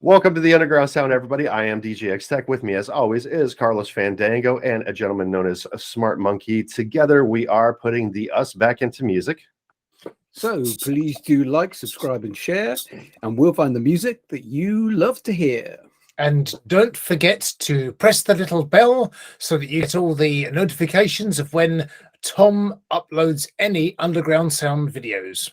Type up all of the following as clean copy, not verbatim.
Welcome to the Underground Sound, everybody. I am DJ X Tech. With me, as always, is Carlos Fandango and a gentleman known as Smart Monkey. Together, we are putting the us back into music. So please do like, subscribe, and share, and we'll find the music that you love to hear. And don't forget to press the little bell so that you get all the notifications of when Tom uploads any Underground Sound videos.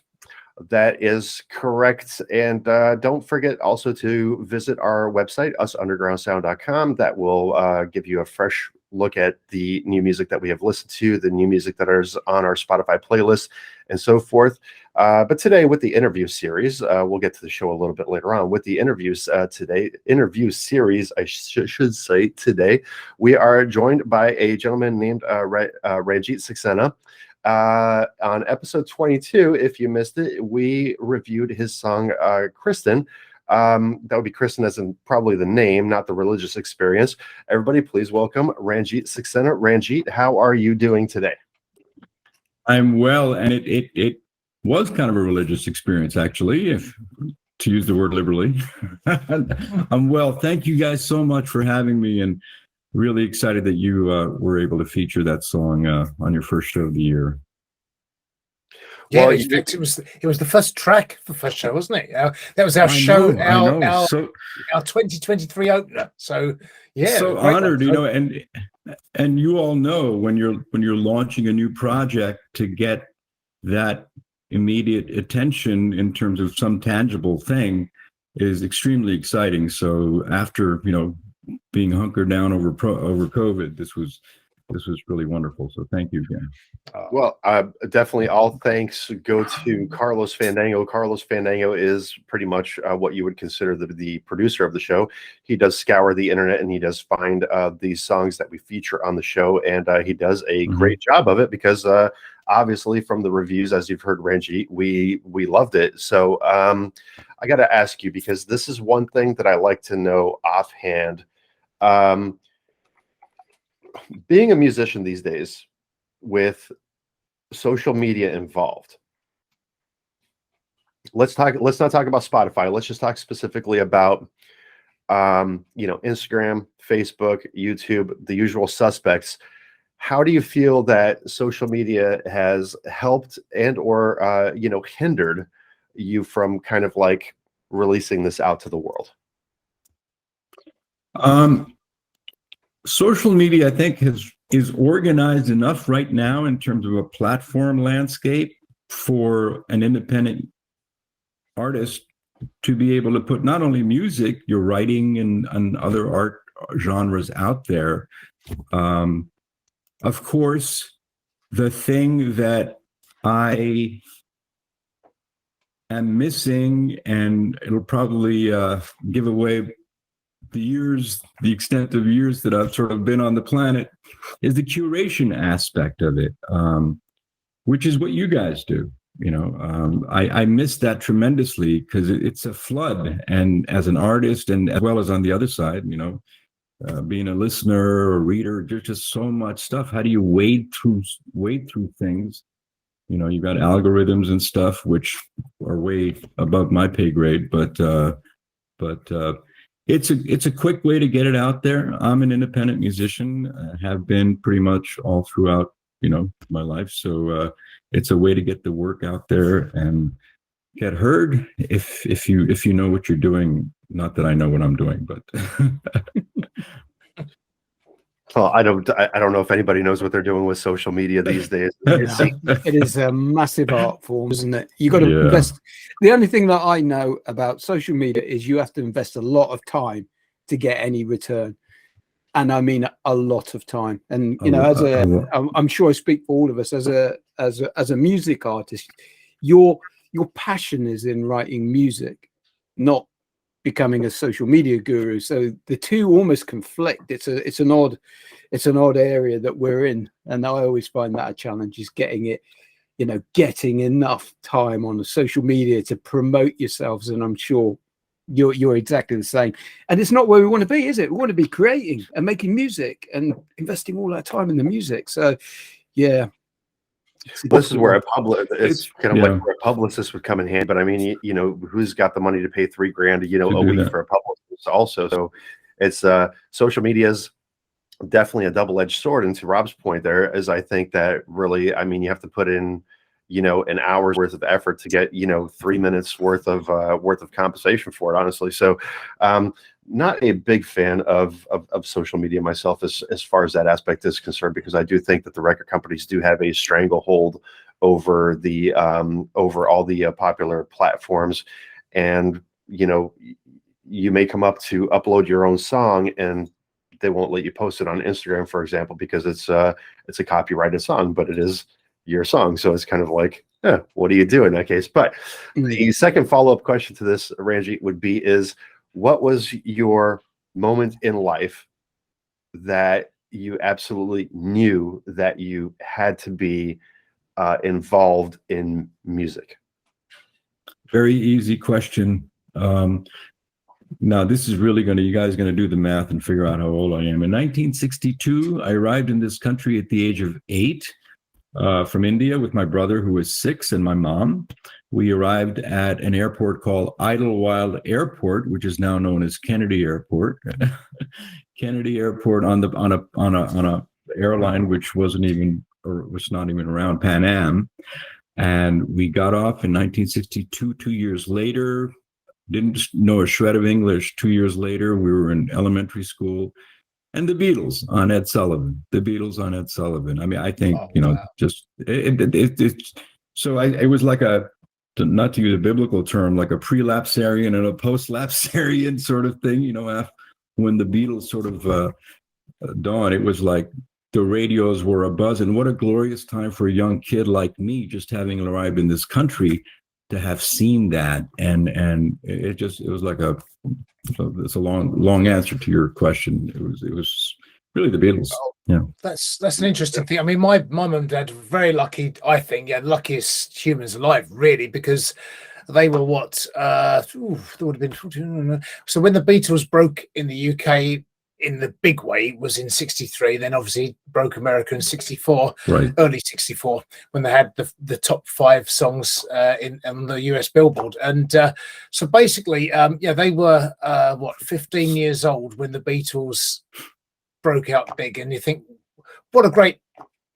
That is correct. And don't forget also to visit our website, usundergroundsound.com. That will give you a fresh look at the new music that we have listened to, the new music that is on our Spotify playlist, and so forth. But today, with the interview series, we'll get to the show a little bit later on. With the interviews interview series, I should say, today, we are joined by a gentleman named Ranjeet Saxena. On episode 22, if you missed it, we reviewed his song Kristen. That would be Kristen as in probably the name, not the religious experience. Everybody, please welcome Ranjeet Saxena. Ranjeet, how are you doing today? I'm well, and it was kind of a religious experience, actually, if to use the word liberally. I'm well. Thank you guys so much for having me, and really excited that you were able to feature that song on your first show of the year. Yeah, well, it was the first track for the first show, wasn't it? That was our show, our 2023 opener. So yeah, so honored, and you all know when you're launching a new project, to get that immediate attention in terms of some tangible thing is extremely exciting. So after being hunkered down over COVID, this was really wonderful. So thank you again. Well, definitely all thanks go to Carlos Fandango. Carlos Fandango is pretty much what you would consider the producer of the show. He does scour the internet and he does find these songs that we feature on the show, and he does a great job of it because obviously from the reviews, as you've heard, Ranjeet, we loved it. So I got to ask you, because this is one thing that I like to know offhand. Being a musician these days with social media involved, let's not talk about Spotify. Let's just talk specifically about Instagram, Facebook, YouTube, the usual suspects. How do you feel that social media has helped and or hindered you from kind of like releasing this out to the world? Social media, I think, is organized enough right now in terms of a platform landscape for an independent artist to be able to put not only music, your writing and other art genres out there. Of course, the thing that I am missing, and it'll probably give away the extent of years that I've sort of been on the planet, is the curation aspect of it, which is what you guys do. I miss that tremendously because it's a flood, and as an artist, and as well as on the other side, being a listener or reader, there's just so much stuff. How do you wade through things? You've got algorithms and stuff which are way above my pay grade, but it's a quick way to get it out there. I'm an independent musician, have been pretty much all throughout, my life. So it's a way to get the work out there and get heard if you know what you're doing. Not that I know what I'm doing, but well, I don't know if anybody knows what they're doing with social media these days. It is a massive art form, isn't it? You got to invest. The only thing that I know about social media is you have to invest a lot of time to get any return, and I mean a lot of time. And I'm sure I speak for all of us as a music artist. Your passion is in writing music, not becoming a social media guru. So the two almost conflict. It's an odd area that we're in, and I always find that a challenge, is getting enough time on the social media to promote yourselves. And I'm sure you're exactly the same. And it's not where we want to be, is it? We want to be creating and making music and investing all our time in the music. So yeah. This is where it's kind of like where a publicist would come in hand. But I mean, who's got the money to pay $3,000, a week for a publicist? also. So it's social media's definitely a double-edged sword. And to Rob's point, there is, I think that really, I mean, you have to put in, an hour's worth of effort to get, 3 minutes worth of compensation for it, honestly. So not a big fan of social media myself as far as that aspect is concerned, because I do think that the record companies do have a stranglehold over the over all the popular platforms. And you may come up to upload your own song and they won't let you post it on Instagram, for example, because it's a copyrighted song, but it is your song. So it's kind of like, what do you do in that case? But the second follow-up question to this, Ranjeet, would be what was your moment in life that you absolutely knew that you had to be involved in music? Very easy question. Now, this is really you guys are going to do the math and figure out how old I am. In 1962, I arrived in this country at the age of 8 from India with my brother, who was 6, and my mom. We arrived at an airport called Idlewild Airport, which is now known as Kennedy Airport. Kennedy Airport on a airline which was not even around, Pan Am. And we got off in 1962, 2 years later. Didn't know a shred of English. 2 years later, we were in elementary school, and the Beatles on Ed Sullivan. I mean, I think, just so it was like not to use a biblical term, like a pre-lapsarian and a post-lapsarian sort of thing, when the Beatles sort of dawned, it was like the radios were abuzz. And what a glorious time for a young kid like me, just having arrived in this country, to have seen that. And it was like it's a long answer to your question. It was really the Beatles. Yeah, that's an interesting thing. I mean, my mum and dad were very lucky, I think, luckiest humans alive, really, because they were there would have been. So when the Beatles broke in the UK in the big way was in 63, then obviously broke America in 64, right. Early 64, when they had the top 5 songs on the US Billboard. And so basically, they were 15 years old when the Beatles broke out big. And you think, what a great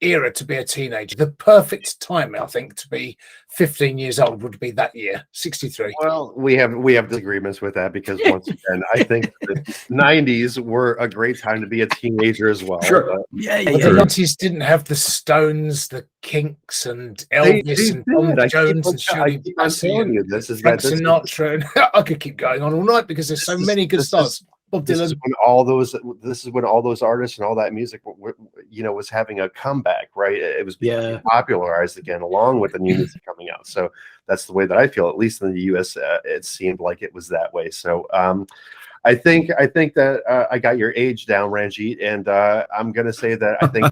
era to be a teenager. The perfect time, I think, to be 15 years old would be that year, 63. Well, we have disagreements with that, because once again, I think the 90s were a great time to be a teenager as well. Sure. The 90s didn't have the Stones, the Kinks, and Elvis, and Tom Jones, and Shirley Bassey, and Frank Sinatra. And I could keep going on all night because there's so many good stars. Bob Dylan. This is when all those artists and all that music, was having a comeback, right? It was being popularized again, along with the new music coming out. So that's the way that I feel, at least in the U.S. It seemed like it was that way. So I think that I got your age down, Ranjeet, and I'm going to say that I think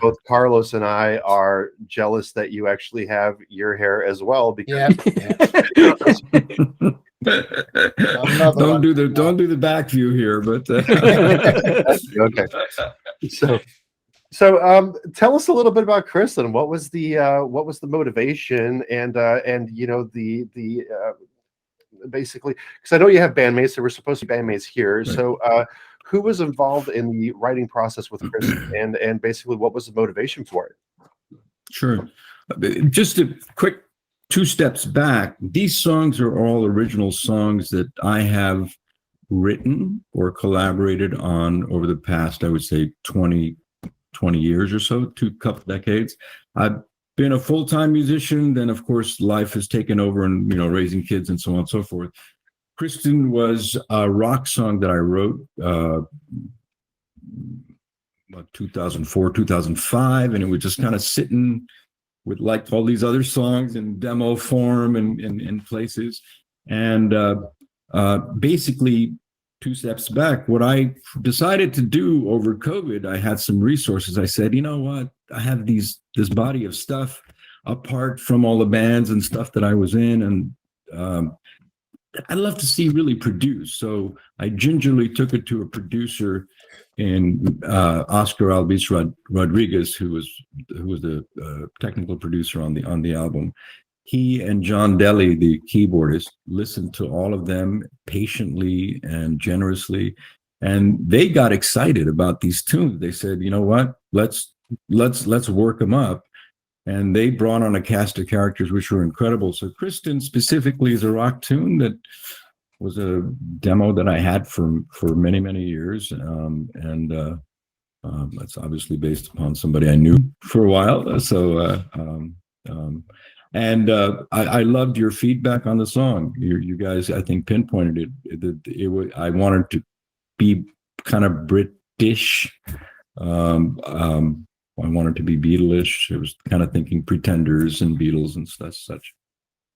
both Carlos and I are jealous that you actually have your hair as well. Because don't do the back view here, but okay. So tell us a little bit about Kristen. What was the motivation and basically, because I know you have bandmates. There were supposed to be bandmates here. Right. So who was involved in the writing process with Kristen, and basically what was the motivation for it? Sure. Just a quick 2 steps back. These songs are all original songs that I have written or collaborated on over the past, I would say, 20 years or so, 2 couple decades. I've been a full-time musician, then of course life has taken over, and raising kids and so on and so forth. Kristen was a rock song that I wrote about 2004, 2005, and it was just kind of sitting with like all these other songs in demo form and in places. And basically, 2 steps back, what I decided to do over COVID, I had some resources. I said, you know what? I have this body of stuff apart from all the bands and stuff that I was in, and I'd love to see really produce. So I gingerly took it to a producer in Oscar Albiz Rodriguez, who was the technical producer on the album. he and John Daly, the keyboardist, listened to all of them patiently and generously, and they got excited about these tunes. They said, "You know what? Let's work them up." And they brought on a cast of characters which were incredible. So Kristen specifically is a rock tune that was a demo that I had for many, many years. That's obviously based upon somebody I knew for a while. I loved your feedback on the song. You guys, I think, pinpointed it. I wanted to be kind of British. I wanted to be Beatles-ish. I was kind of thinking Pretenders and Beatles and such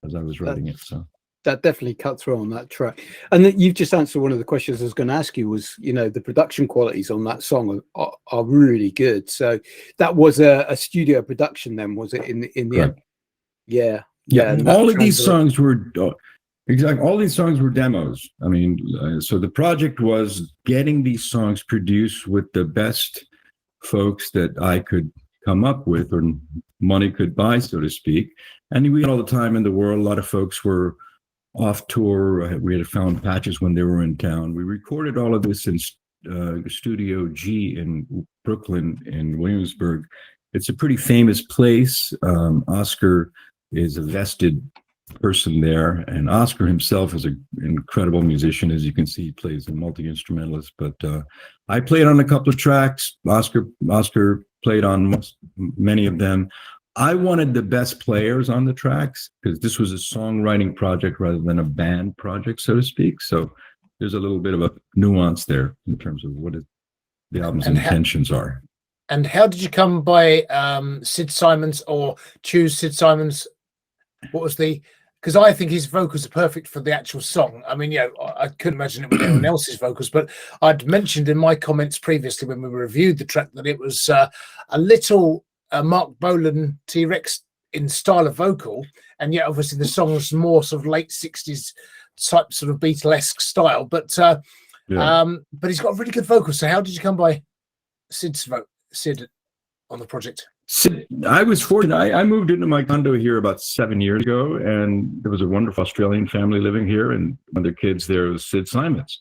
as I was writing it. So that definitely cut through on that track. And then you've just answered one of the questions I was going to ask you was, the production qualities on that song are really good. So that was a studio production then, was it, in the end? Yeah. All of these songs were exactly. All these songs were demos. I mean, so the project was getting these songs produced with the best folks that I could come up with or money could buy, so to speak. And we had all the time in the world. A lot of folks were off tour. We had found patches when they were in town. We recorded all of this in Studio G in Brooklyn, in Williamsburg. It's a pretty famous place. Oscar is a vested person there, and Oscar himself is an incredible musician. As you can see, he plays a multi-instrumentalist, but I played on a couple of tracks. Oscar played on many of them. I wanted the best players on the tracks because this was a songwriting project rather than a band project, so to speak. So there's a little bit of a nuance there in terms of what the album's intentions are. And how did you come by Sid Simons, or choose Sid Simons? What was because I think his vocals are perfect for the actual song. I mean, I couldn't imagine it with anyone else's vocals, but I'd mentioned in my comments previously when we reviewed the track that it was a little Mark Bolan T-Rex in style of vocal, and yet obviously the song was more sort of late 60s type sort of Beatlesque style, but he's got a really good vocal. So how did you come by Sid on the project? I was fortunate. I moved into my condo here about 7 years ago, and there was a wonderful Australian family living here, and one of their kids there was Sid Simons.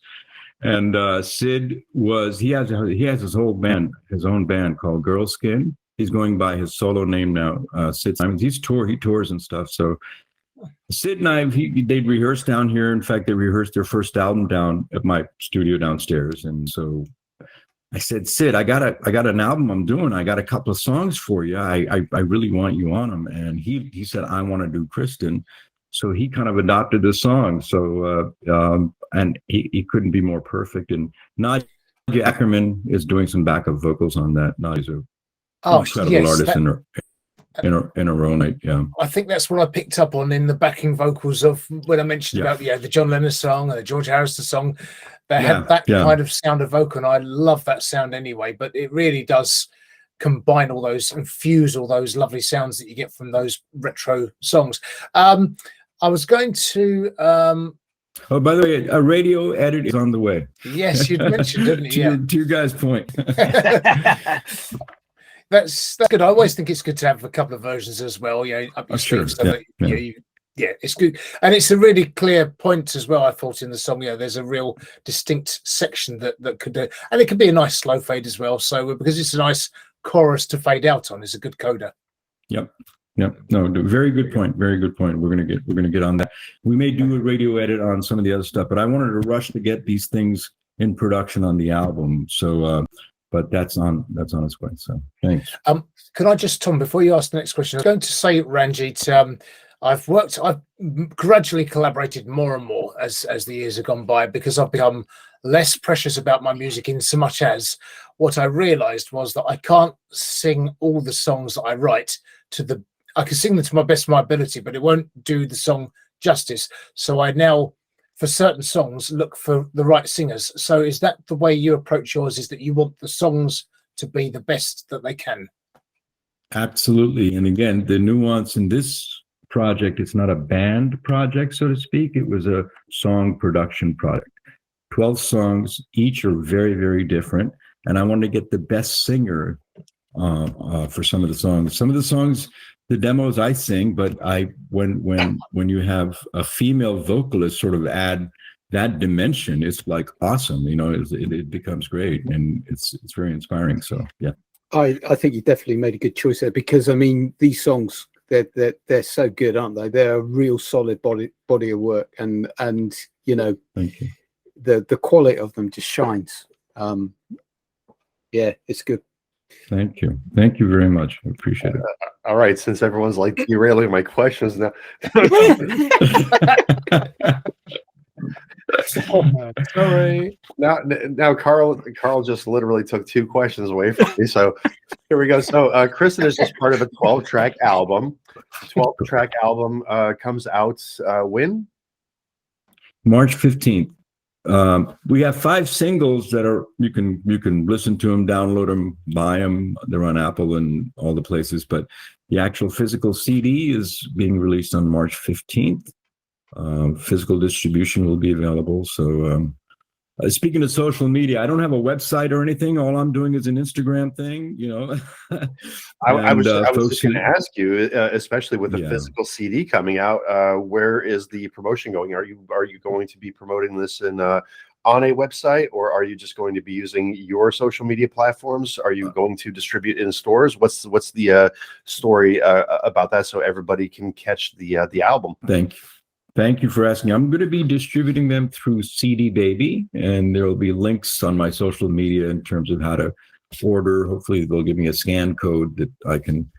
And Sid he has his own band called Girl Skin. He's going by his solo name now, Sid Simons. He tours and stuff. So Sid and I, they'd rehearse down here. In fact, they rehearsed their first album down at my studio downstairs, and so I said, Sid, I got an album I'm doing. I got a couple of songs for you. I really want you on them. And he said, I want to do Kristen. So he kind of adopted the song. So and he couldn't be more perfect. And Nadia Ackerman is doing some backup vocals on that. Nadia's an incredible artist in her own right. Yeah. I think that's what I picked up on in the backing vocals of when I mentioned about the John Lennon song and the George Harrison song. They had that kind of sound of vocal, and I love that sound anyway. But it really does combine all those and fuse all those lovely sounds that you get from those retro songs. I was going to. Oh, by the way, a radio edit is on the way. Yes, you'd mentioned, didn't you? To your guys' point. That's good. I always think it's good to have a couple of versions as well. Up your sleeve, so that it's good, and it's a really clear point as well. I thought in the song, there's a real distinct section that could do, and it could be a nice slow fade as well. So because it's a nice chorus to fade out on, is a good coda. Yep. No, very good point. Very good point. We're gonna get on that. We may do a radio edit on some of the other stuff, but I wanted to rush to get these things in production on the album. So. But that's on its way. So thanks. Can I just, Tom, before you ask the next question, I was going to say, Ranjeet, I've gradually collaborated more and more as the years have gone by, because I've become less precious about my music, in so much as what I realized was that I can't sing all the songs that I write I can sing them to my best of my ability, but it won't do the song justice. So I now, for certain songs, look for the right singers. So is that the way you approach yours, is that you want the songs to be the best that they can? Absolutely. And again, the nuance in this project, it's not a band project, so to speak. It was a song production project. 12 songs, each are very, very different. And I wanted to get the best singer for some of the songs. Some of the songs the demos I sing, but when you have a female vocalist sort of add that dimension, it's like awesome. It becomes great, and it's very inspiring. So yeah, I think you definitely made a good choice there, because I mean, these songs, they're so good, aren't they? They're a real solid body of work, and thank you. The quality of them just shines. Yeah, it's good. Thank you very much. I appreciate it. All right, since everyone's like derailing my questions now. Sorry. Now Carl just literally took 2 questions away from me. So here we go. So Kristen is just part of a 12-track album. 12-track album comes out when? March 15th. We have 5 singles that are you can listen to them, download them, buy them. They're on Apple and all the places. But the actual physical CD is being released on March 15th. Physical distribution will be available. So speaking of social media, I don't have a website or anything. All I'm doing is an Instagram thing, I was just going to ask you, especially with the physical CD coming out, where is the promotion going? Are you going to be promoting this on a website, or are you just going to be using your social media platforms? Are you going to distribute in stores? What's the story about that, so everybody can catch the album? Thank you for asking. I'm going to be distributing them through CD Baby, and there will be links on my social media in terms of how to order. Hopefully, they'll give me a scan code that I can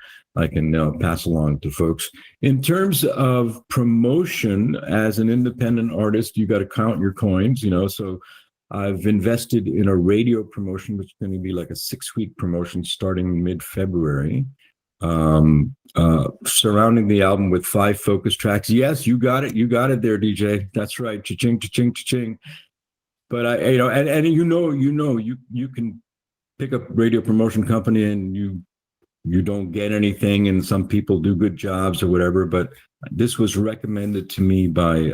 pass along to folks. In terms of promotion, as an independent artist, you got to count your coins, So I've invested in a radio promotion, which is going to be like a 6-week promotion starting mid-February. Surrounding the album with 5 focus tracks. Yes, you got it there, DJ. That's right. Cha-ching, cha-ching, cha-ching. But you can pick up a radio promotion company and you don't get anything, and some people do good jobs or whatever, but this was recommended to me by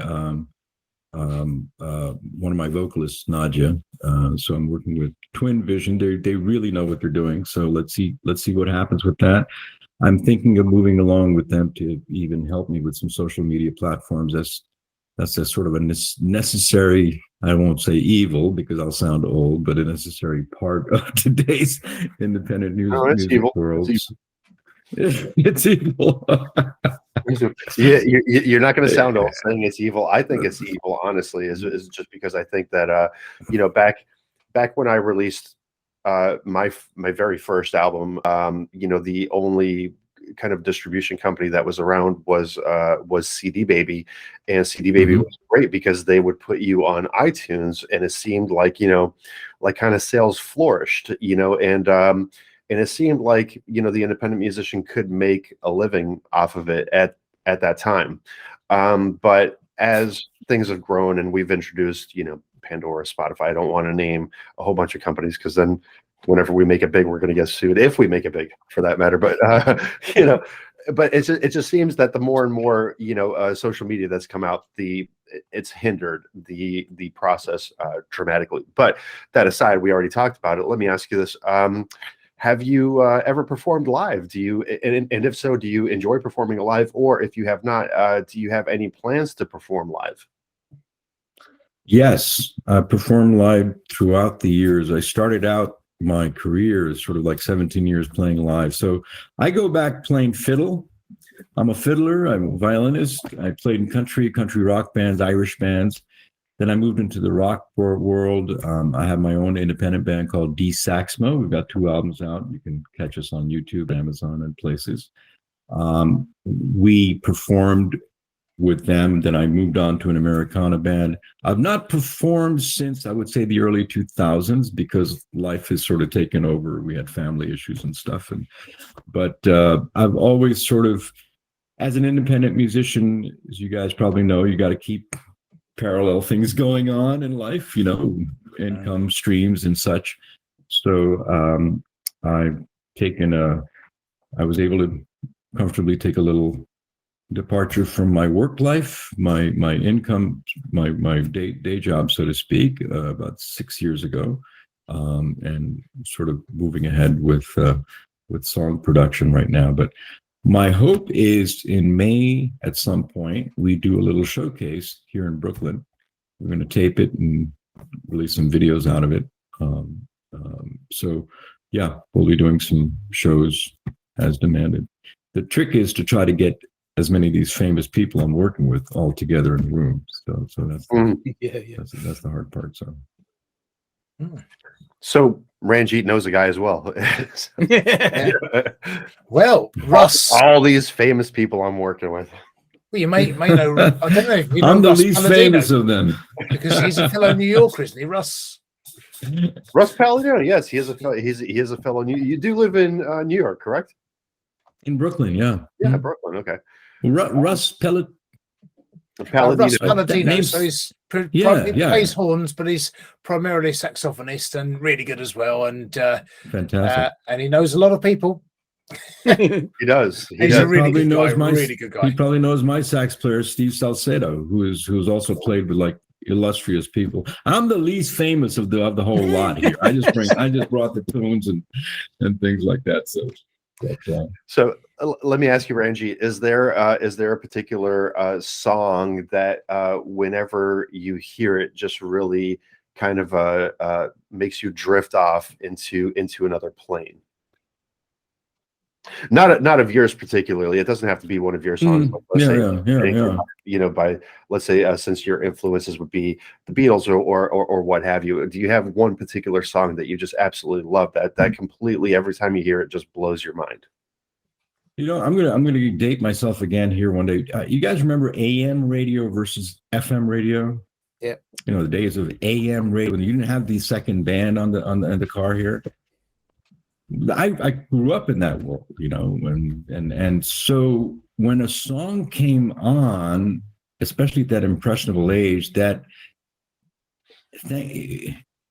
one of my vocalists, Nadia. So I'm working with Twin Vision. They really know what they're doing. So let's see what happens with that. I'm thinking of moving along with them to even help me with some social media platforms. That's a sort of a necessary, I won't say evil because I'll sound old, but a necessary part of today's independent music world. It's evil. Yeah, you're not going to sound old saying it's evil. I think it's evil, honestly, is just because I think that back when I released my very first album, the only kind of distribution company that was around was CD Baby, and CD Baby was great because they would put you on iTunes, and it seemed like like kind of sales flourished, and it seemed like the independent musician could make a living off of it at that time. But as things have grown and we've introduced Pandora, Spotify, I don't want to name a whole bunch of companies because then whenever we make it big, we're going to get sued, if we make it big for that matter. But but it just seems that the more and more social media that's come out, it's hindered the process dramatically. But that aside, we already talked about it. Let me ask you this: have you ever performed live? Do you, and if so, do you enjoy performing live? Or if you have not, do you have any plans to perform live? Yes, I performed live throughout the years. I started out my career as sort of like 17 years playing live. So I go back playing fiddle. I'm a fiddler. I'm a violinist. I played in country rock bands, Irish bands. Then I moved into the rock world. I have my own independent band called D Saxmo. We've got 2 albums out. You can catch us on YouTube, Amazon, and places. We performed with them. Then I moved on to an Americana band. I've not performed since, I would say, the early 2000s because life has sort of taken over. We had family issues and stuff. But I've always sort of, as an independent musician, as you guys probably know, you got to keep parallel things going on in life, income streams and such. So I was able to comfortably take a little departure from my work life, my income, my day job, so to speak, about 6 years ago, and sort of moving ahead with song production right now. But My hope is in May at some point, we do a little showcase here in Brooklyn. We're going to tape it and release some videos out of it. So yeah, we'll be doing some shows as demanded. The trick is to try to get as many of these famous people I'm working with all together in the room. So that's that's the hard part. So Ranjeet knows a guy as well. Well, Russ, all these famous people I'm working with. Well, you may know. I don't know if you know I'm the Russ least Palladino, famous of them because he's a fellow New Yorker, isn't he, Russ? Russ Palladino, yes, he is a fellow. He is a fellow. You do live in New York, correct? in Brooklyn. Yeah, Brooklyn. Okay. Russ Palladino. Russ Palladino. name's- So he's Yeah, he plays horns, but he's primarily saxophonist and really good as well. And Fantastic. and he knows a lot of people. He does. He He's does. a really good guy. my Really good guy. He probably knows my sax player, Steve Salcedo, who's also played with like illustrious people. I'm the least famous of the whole lot here. I just brought the tunes and things like that. So let me ask you, Ranjeet, is there a particular song that whenever you hear it just really kind of makes you drift off into another plane? Not of yours particularly. It doesn't have to be one of your songs. But let's say, you know, by let's say since your influences would be the Beatles or what have you. Do you have one particular song that you just absolutely love that completely every time you hear it just blows your mind? You know, I'm gonna date myself again here one day. You guys remember AM radio versus FM radio? Yeah. You know, the days of AM radio when you didn't have the second band on the car here. I grew up in that world, you know, and so when a song came on, especially at that impressionable age, that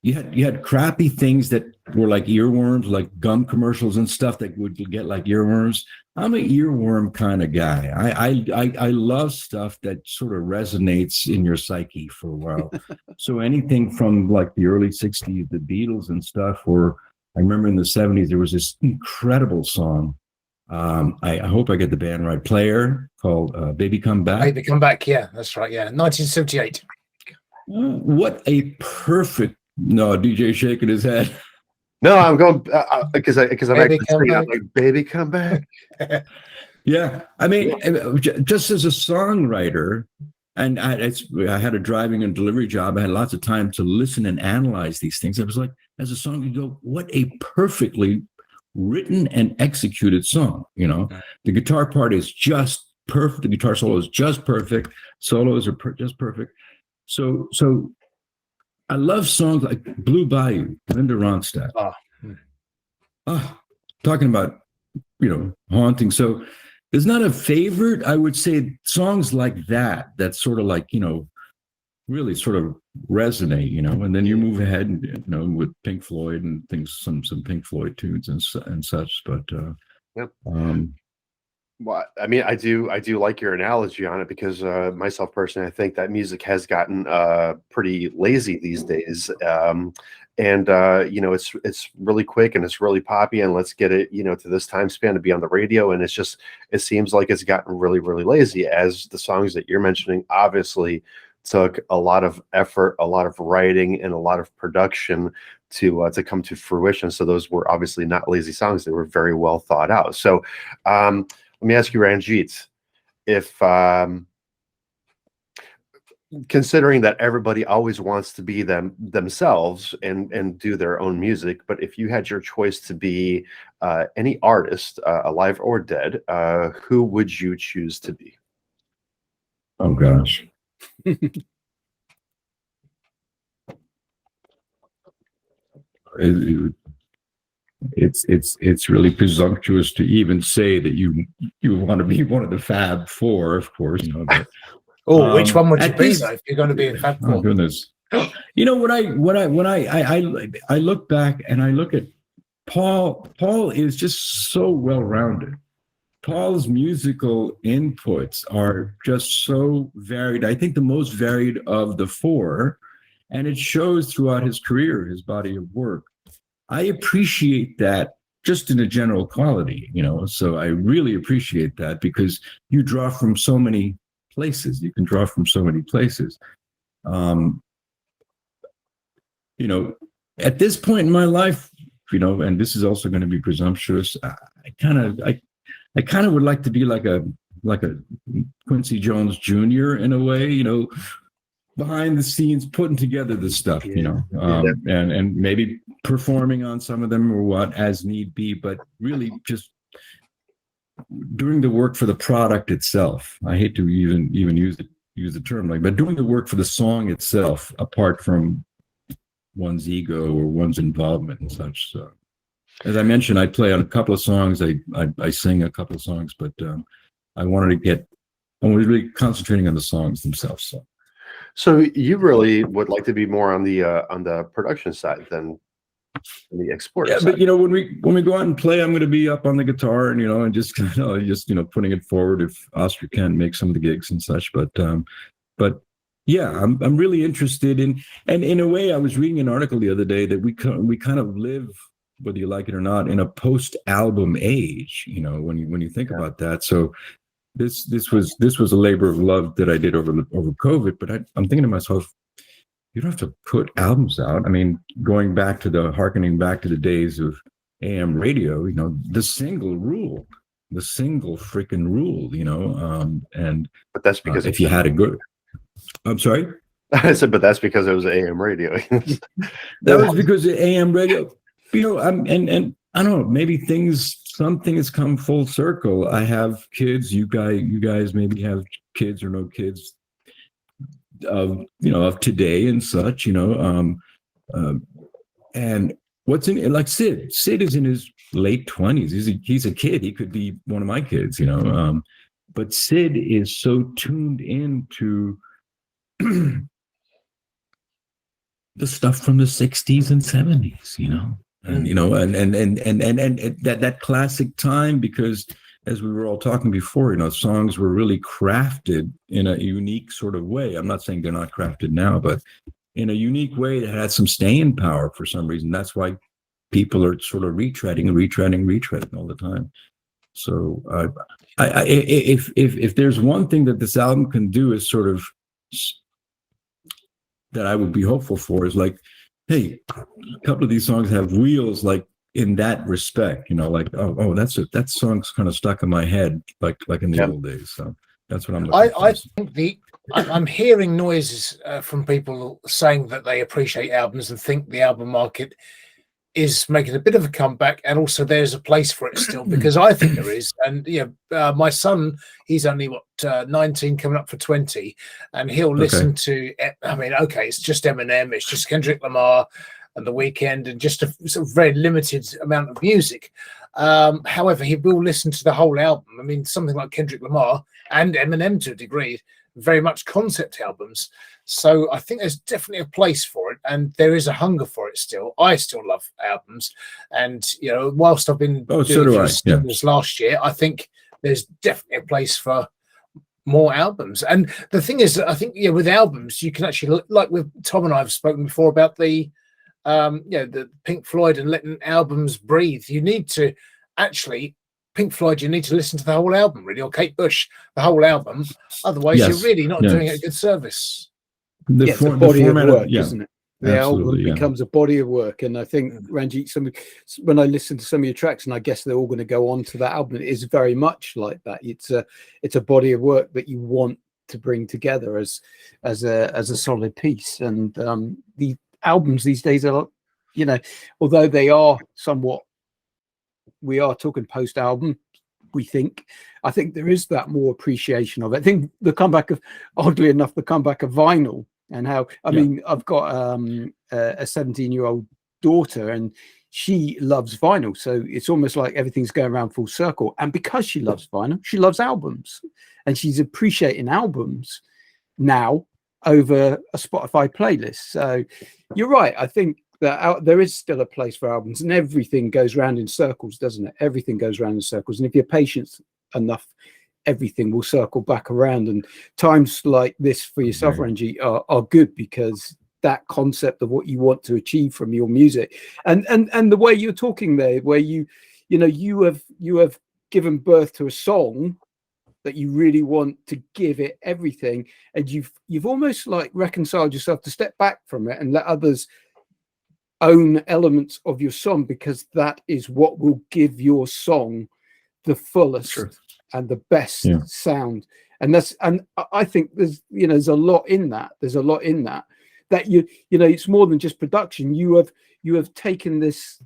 you had crappy things that were like earworms, like gum commercials and stuff that would get like earworms. I'm an earworm kind of guy. I love stuff that sort of resonates in your psyche for a while. So anything from like the early 60s, the Beatles and stuff, or I remember in the 70s, there was this incredible song. I hope I get the band right. Player called Baby Come Back. Baby Come Back. Yeah, that's right. Yeah, 1978. What a perfect. No, DJ shaking his head. No, I'm going because I'm Baby actually singing. I'm like, baby, come back. Yeah, I mean, just as a songwriter, and I had a driving and delivery job. I had lots of time to listen and analyze these things. I was like, as a song, you go, what a perfectly written and executed song. You know, the guitar part is just perfect. The guitar solo is just perfect. Solos are just perfect. So I love songs like Blue Bayou, Linda Ronstadt. Talking about, you know, haunting. So there's not a favorite. I would say songs like that sort of like, you know, really sort of resonate, you know, and then you move ahead and, you know, with Pink Floyd and things, some Pink Floyd tunes and such. But yep. Well, I mean, I do like your analogy on it because myself personally, I think that music has gotten pretty lazy these days. And you know, it's really quick and it's really poppy, and let's get it, you know, to this time span to be on the radio. And it seems like it's gotten really, really lazy, as the songs that you're mentioning obviously took a lot of effort, a lot of writing, and a lot of production to come to fruition. So those were obviously not lazy songs; they were very well thought out. So let me ask you, Ranjeet, if considering that everybody always wants to be themselves and do their own music, but if you had your choice to be any artist, alive or dead, who would you choose to be? Oh gosh. It's really presumptuous to even say that you want to be one of the Fab Four, of course. You know, but, which one would you be though, if you're going to be a Fab Four? Oh goodness! You know, when I look back and I look at Paul is just so well-rounded. Paul's musical inputs are just so varied. I think the most varied of the four, and it shows throughout his career, his body of work. I appreciate that just in a general quality, So I really appreciate that, because you draw from so many places. You can draw from so many places. At this point in my life, and this is also going to be presumptuous, I kind of would like to be like a Quincy Jones Jr. in a way, behind the scenes, putting together this stuff, and maybe performing on some of them or what as need be, but really just doing the work for the product itself. I hate to even use the term but doing the work for the song itself, apart from one's ego or one's involvement and such. So, as I mentioned, I play on a couple of songs. I sing a couple of songs, but I was really concentrating on the songs themselves. So you really would like to be more on the production side than the export side. But when we go out and play, I'm going to be up on the guitar and just putting it forward if Oscar can't make some of the gigs and such. But yeah, I'm really interested in, and in a way, I was reading an article the other day that we kind of live, whether you like it or not, in a post-album age. When you think about that. So this was a labor of love that I did over COVID. But I'm thinking to myself, you don't have to put albums out. I mean, harkening back to the days of AM radio, the single ruled. The single freaking ruled, but that's because if you had a good. I'm sorry? I said, but that's because it was AM radio. That was because of AM radio. And I don't know, maybe something has come full circle. I have kids. You guys maybe have kids or no kids of today and such, and what's in it, like Sid is in his late 20s. He's a kid. He could be one of my kids, but Sid is so tuned into the stuff from the 60s and 70s, and that classic time, because as we were all talking before, songs were really crafted in a unique sort of way. I'm not saying they're not crafted now, but in a unique way that had some staying power for some reason. That's why people are sort of retreading all the time. So if there's one thing that this album can do is sort of that I would be hopeful for is like, hey, a couple of these songs have wheels, like in that respect, that song's kind of stuck in my head, like in the old days. So that's what I'm looking for. I think I'm hearing noises from people saying that they appreciate albums and think the album market is making a bit of a comeback, and also there's a place for it still, because I think there is. And my son, he's only 19, coming up for 20, and he'll listen to, it's just Eminem, it's just Kendrick Lamar and The Weeknd, and just a sort of very limited amount of music. However, he will listen to the whole album. I mean, something like Kendrick Lamar and Eminem to a degree, very much concept albums. So I think there's definitely a place for it, and there is a hunger for it still. I still love albums, and whilst I've been doing this last year, I think there's definitely a place for more albums. And the thing is, I think with albums, you can actually, like with Tom and I have spoken before about the Pink Floyd and letting albums breathe. You need to actually. Pink Floyd, you need to listen to the whole album, really, or Kate Bush, the whole album. Otherwise, you're really not doing it a good service. It's a body of work, isn't it? The album becomes a body of work. And I think, Ranjeet, when I listen to some of your tracks, and I guess they're all going to go on to that album, it is very much like that. It's a body of work that you want to bring together as a solid piece. And the albums these days are, although they are somewhat, we are talking post-album, I think there is that more appreciation of it. I think oddly enough, the comeback of vinyl, and how, mean, I've got a 17-year-old daughter, and she loves vinyl. So it's almost like everything's going around full circle. And because she loves vinyl, she loves albums, and she's appreciating albums now over a Spotify playlist. So you're right. I think that there is still a place for albums, and everything goes round in circles, doesn't it? Everything goes round in circles. And if you're patient enough, everything will circle back around. And times like this for yourself, Ranjeet, are good, because that concept of what you want to achieve from your music, and the way you're talking there, where you you have given birth to a song that you really want to give it everything, and you've almost like reconciled yourself to step back from it and let others own elements of your song, because that is what will give your song the fullest and the best sound. And I think there's a lot in that. There's a lot in that it's more than just production. You have taken this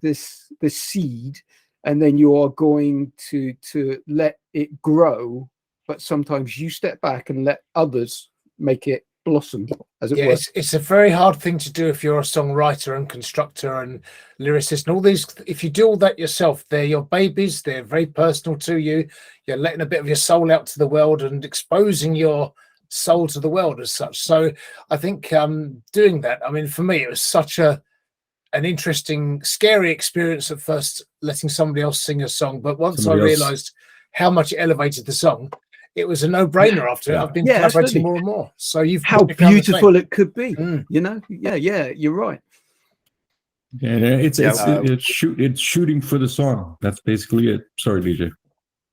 seed, and then you are going to let it grow, but sometimes you step back and let others make it blossom, as it were. It's a very hard thing to do if you're a songwriter and constructor and lyricist and all these. If you do all that yourself, they're your babies. They're very personal to you. You're letting a bit of your soul out to the world and exposing your soul to the world as such. So I think doing that, I mean, for me, it was such an interesting, scary experience at first, letting somebody else sing a song. But once I realized how much it elevated the song, it was a no-brainer after it. I've been collaborating more and more. So how beautiful it could be. You're right. It's shooting for the song. That's basically it. Sorry, DJ.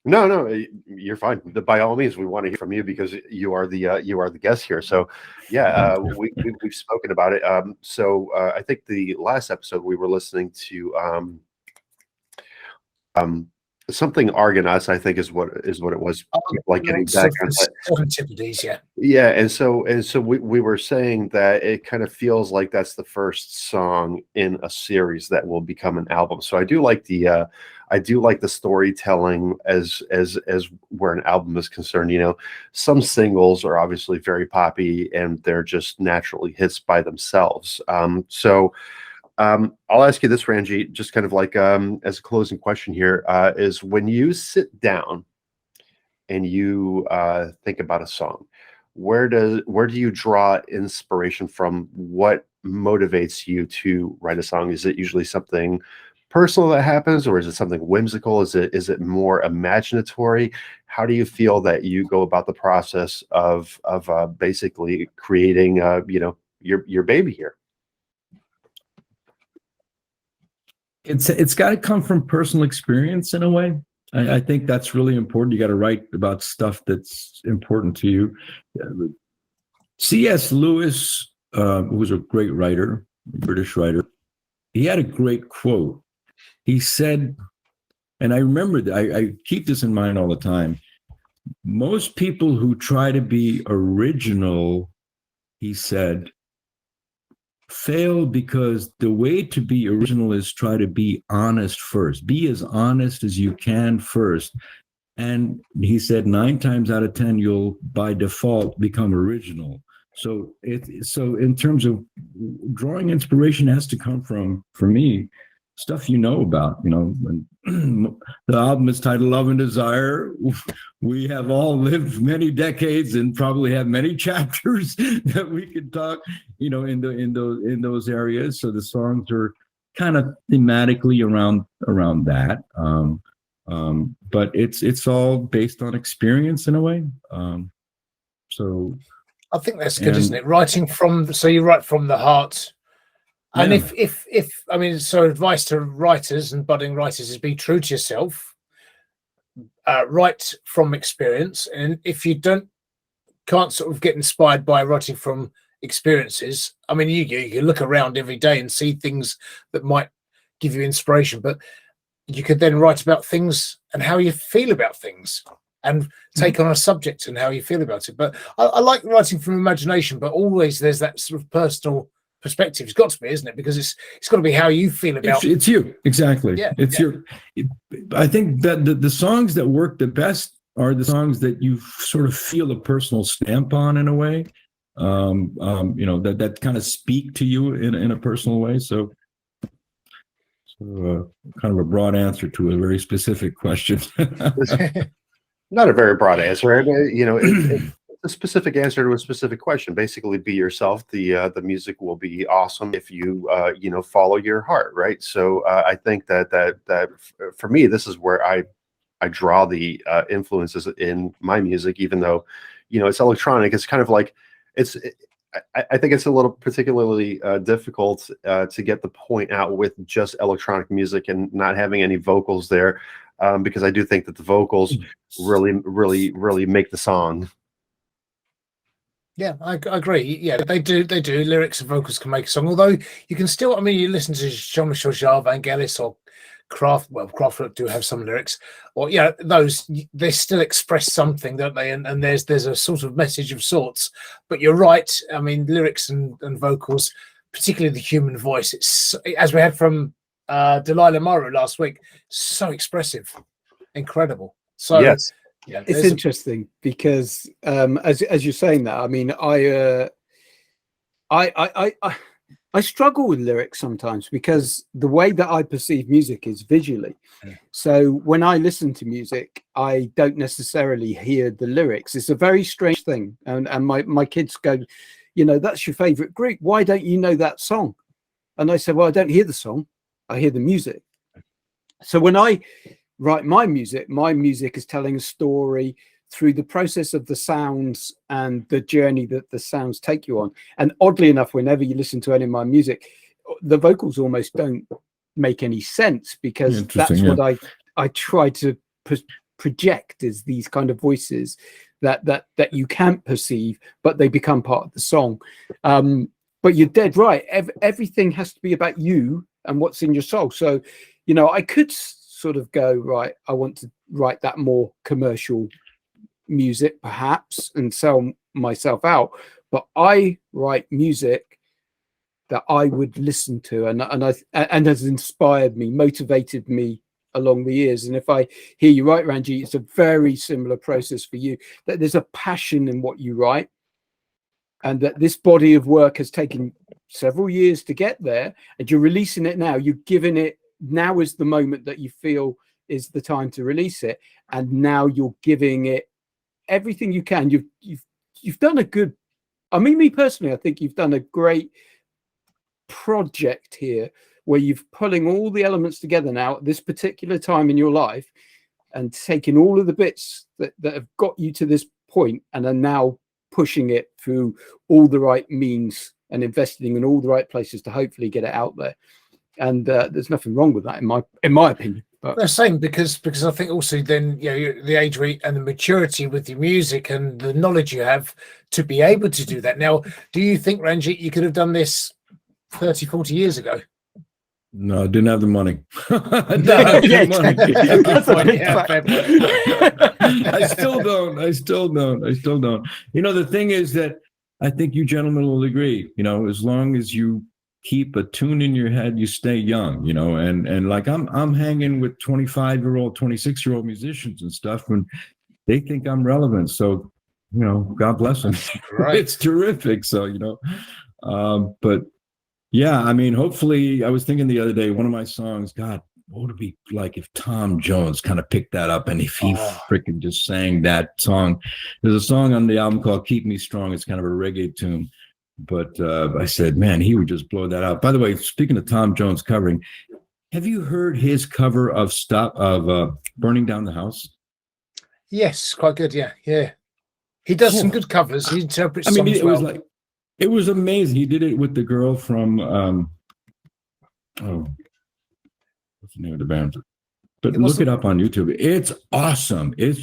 No, you're fine. By all means, we want to hear from you because you are the guest here. So, we've spoken about it. I think the last episode we were listening to something Argonauts, I think is what it was, like getting back on that. Yeah, and so we were saying that it kind of feels like that's the first song in a series that will become an album. So I do like the storytelling as where an album is concerned. Some singles are obviously very poppy and they're just naturally hits by themselves. I'll ask you this, Ranjeet, just kind of like as a closing question here, is when you sit down and you think about a song, where do you draw inspiration from? What motivates you to write a song? Is it usually something personal that happens, or is it something whimsical? Is it more imaginatory? How do you feel that you go about the process of basically creating your baby here? It's got to come from personal experience in a way. I think that's really important. You got to write about stuff that's important to you. C.S. Lewis, who was a great writer, British writer, he had a great quote. He said, and I remember that, I keep this in mind all the time, most people who try to be original, he said, fail because the way to be original is try to be honest first. Be as honest as you can first. And he said 9 times out of 10, you'll by default become original. So in terms of drawing inspiration has to come from, for me, stuff about. When the album is titled Love and Desire, we have all lived many decades and probably have many chapters that we could talk, in those areas. So the songs are kind of thematically around that. But it's all based on experience in a way. So I think that's good, isn't it? So you write from the heart. And so advice to writers and budding writers is be true to yourself, write from experience. And if you can't sort of get inspired by writing from experiences, I mean, you look around every day and see things that might give you inspiration, but you could then write about things and how you feel about things and take on a subject and how you feel about it. But I like writing from imagination, but always there's that sort of personal perspective. It's got to be, isn't it? Because it's got to be how you feel about it's you. Exactly. I think that the songs that work the best are the songs that you sort of feel a personal stamp on in a way, that kind of speak to you in a personal way. So kind of a broad answer to a very specific question. Not a very broad answer. It's a specific answer to a specific question. Basically, be yourself. The music will be awesome if you follow your heart, right? So I think that for me, this is where I draw the influences in my music, even though it's electronic. It's kind of like I think it's a little particularly difficult to get the point out with just electronic music and not having any vocals there, because I do think that the vocals really make the song. Yeah, I agree. Yeah, they do. Lyrics and vocals can make a song. Although you can still, I mean, you listen to Jean-Michel Jarre, Vangelis, or Kraftwerk do have some lyrics, or those they still express something, don't they? And there's a sort of message of sorts. But you're right. I mean, lyrics and vocals, particularly the human voice, it's, as we had from Delilah Morrow last week, so expressive, incredible. So yes. Yeah, it's interesting because as you're saying that, I mean, I struggle with lyrics sometimes because the way that I perceive music is visually. So when I listen to music, I don't necessarily hear the lyrics. It's a very strange thing. And my kids go, that's your favorite group. Why don't you know that song? And I said, well, I don't hear the song. I hear the music. So when I write my music is telling a story through the process of the sounds and the journey that the sounds take you on. And oddly enough, whenever you listen to any of my music, the vocals almost don't make any sense, because that's what I try to project, is these kind of voices that you can't perceive, but they become part of the song. But you're dead right. Everything has to be about you and what's in your soul. So, I could sort of go, right, I want to write that more commercial music perhaps and sell myself out, but I write music that I would listen to and has inspired me, motivated me along the years. And if I hear you right, Ranjeet, it's a very similar process for you, that there's a passion in what you write, and that this body of work has taken several years to get there, and you're releasing it now. You're giving it, now is the moment that you feel is the time to release it, and now you're giving it everything you can. You've done a good, I mean, me personally, I think you've done a great project here, where you've pulling all the elements together now at this particular time in your life, and taking all of the bits that have got you to this point, and are now pushing it through all the right means and investing in all the right places to hopefully get it out there. And there's nothing wrong with that in my opinion. But the same, because I think also then the age and the maturity with your music and the knowledge you have to be able to do that. Now, do you think, Ranjeet, you could have done this 30, 40 years ago? No, I didn't have the money. I still don't. The thing is that I think you gentlemen will agree, as long as you keep a tune in your head, you stay young, and like I'm hanging with 25-year-old, 26-year-old musicians and stuff, and they think I'm relevant. So, God bless them. Right. It's terrific. So, but yeah, I mean, hopefully, I was thinking the other day, one of my songs, God, what would it be like if Tom Jones kind of picked that up and if he freaking just sang that song? There's a song on the album called Keep Me Strong. It's kind of a reggae tune. But I said, man, he would just blow that out. By the way, speaking of Tom Jones covering, have you heard his cover of Burning Down the House? Yes, quite good. Yeah. He does some good covers. He interprets songs well. It was amazing. He did it with the girl from what's the name of the band? But look it up on YouTube. It's awesome. I'm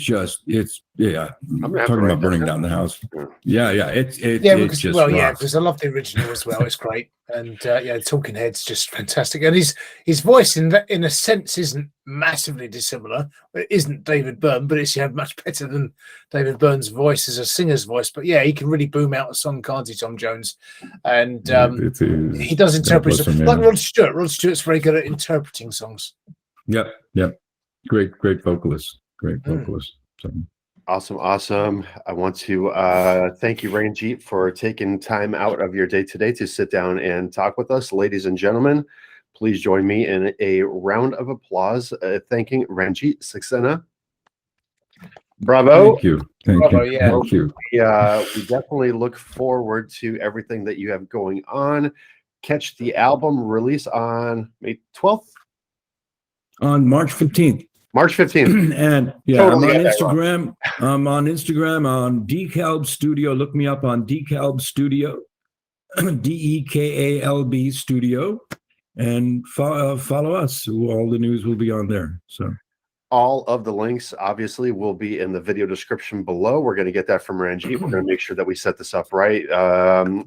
talking about Burning Down the House. Yeah. Because I love the original as well. It's great. And Talking Heads just fantastic. And his voice in a sense isn't massively dissimilar. It isn't David Byrne, but it's much better than David Byrne's voice as a singer's voice. But yeah, he can really boom out a song, can't he, Tom Jones? And he does interpret like Rod Stewart. Rod Stewart's very good at interpreting songs. Yep. Great vocalist. So. Awesome. I want to thank you, Ranjeet, for taking time out of your day today to sit down and talk with us. Ladies and gentlemen, please join me in a round of applause thanking Ranjeet Saxena. Bravo. Thank you. Thank you. We definitely look forward to everything that you have going on. Catch the album release on May 12th? On March 15th. And totally I'm on Instagram on DeKalb Studio. Look me up on DeKalb Studio. DEKALB Studio, and follow us. All the news will be on there. So all of the links obviously will be in the video description below. We're going to get that from Ranjeet. We're going to make sure that we set this up right.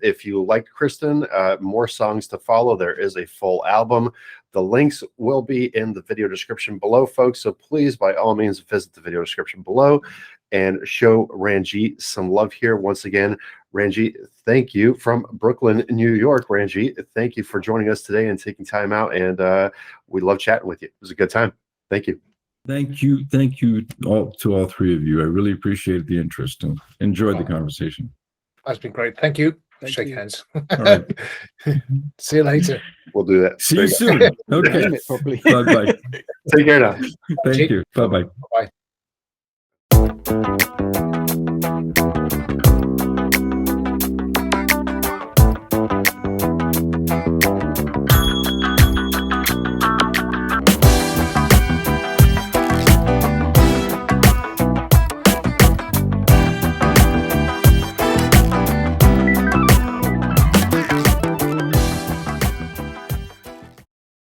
If you like Kristen, more songs to follow. There is a full album. The links will be in the video description below, folks. So please, by all means, visit the video description below and show Ranjeet some love here. Once again, Ranjeet, thank you from Brooklyn, New York. Ranjeet, thank you for joining us today and taking time out. And we love chatting with you. It was a good time. Thank you. Thank you all to all three of you. I really appreciate the interest and enjoyed the conversation. That's been great. Thank you. Thank you. Hands. All right. See you later. We'll do that. See you soon. Okay. Probably. Bye-bye. Take care now. Thank you. Bye-bye. Bye.